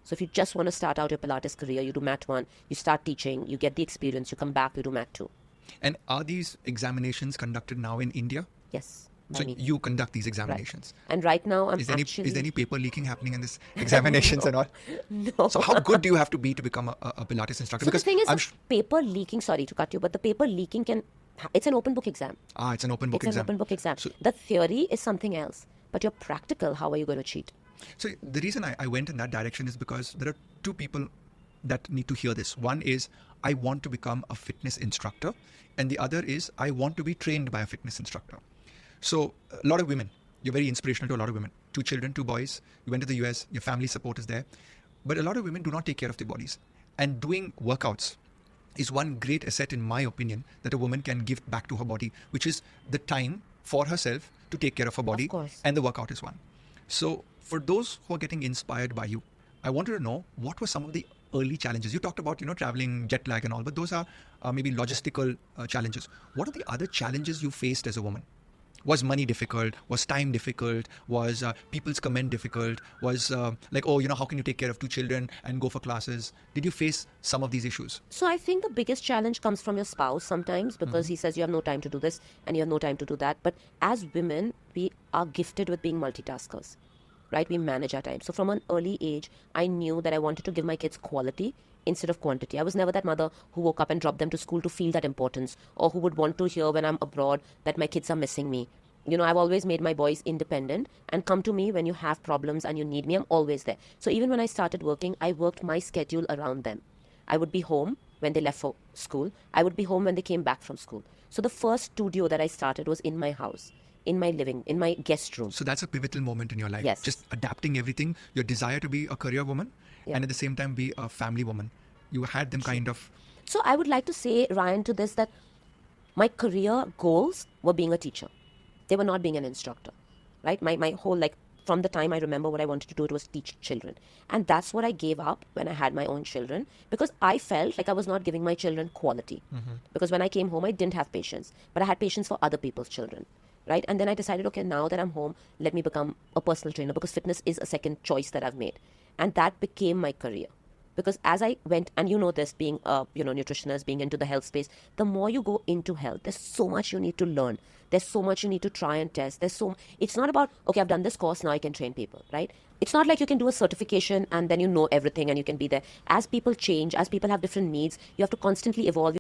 So if you just want to start out your Pilates career, you do Mat 1, you start teaching, you get the experience, you come back, you do Mat 2. And are these examinations conducted now in India? Yes. So you conduct these examinations. Right. And right now I'm is there actually... Is there any paper leaking happening in this examinations and all? No. So how good do you have to be to become a Pilates instructor? So because the thing is, paper leaking, sorry to cut you, but the paper leaking it's an open book exam. It's an open book exam. It's an open book exam. So, the theory is something else, but your practical, how are you going to cheat? So the reason I went in that direction is because there are two people that need to hear this. One is, I want to become a fitness instructor, and the other is, I want to be trained by a fitness instructor. So a lot of women, you're very inspirational to a lot of women. 2 children, 2 boys, you went to the US, your family support is there. But a lot of women do not take care of their bodies. And doing workouts is one great asset, in my opinion, that a woman can give back to her body, which is the time for herself to take care of her body. Of course. And the workout is one. So for those who are getting inspired by you, I wanted to know, what were some of the early challenges? You talked about, traveling, jet lag and all, but those are maybe logistical challenges. What are the other challenges you faced as a woman? Was money difficult? Was time difficult? Was people's comment difficult? Was how can you take care of 2 children and go for classes? Did you face some of these issues? So I think the biggest challenge comes from your spouse sometimes, because he says you have no time to do this and you have no time to do that. But as women, we are gifted with being multitaskers, right? We manage our time. So from an early age, I knew that I wanted to give my kids quality instead of quantity. I was never that mother who woke up and dropped them to school to feel that importance, or who would want to hear when I'm abroad that my kids are missing me. I've always made my boys independent and come to me when you have problems and you need me. I'm always there. So even when I started working, I worked my schedule around them. I would be home when they left for school. I would be home when they came back from school. So the first studio that I started was in my house, in my living, in my guest room. So that's a pivotal moment in your life. Yes. Just adapting everything, your desire to be a career woman, Yeah. and at the same time be a family woman. You had them kind of... So I would like to say, Ryan, to this, that my career goals were being a teacher. They were not being an instructor, right? My whole, from the time I remember what I wanted to do, it was teach children. And that's what I gave up when I had my own children, because I felt like I was not giving my children quality. Because when I came home, I didn't have patience, but I had patience for other people's children, right? And then I decided, okay, now that I'm home, let me become a personal trainer, because fitness is a second choice that I've made. And that became my career. Because as I went, and this, being a nutritionist, being into the health space, the more you go into health, there's so much you need to learn. There's so much you need to try and test. It's not about, okay, I've done this course, now I can train people, right? It's not like you can do a certification and then you know everything and you can be there. As people change, as people have different needs, you have to constantly evolve.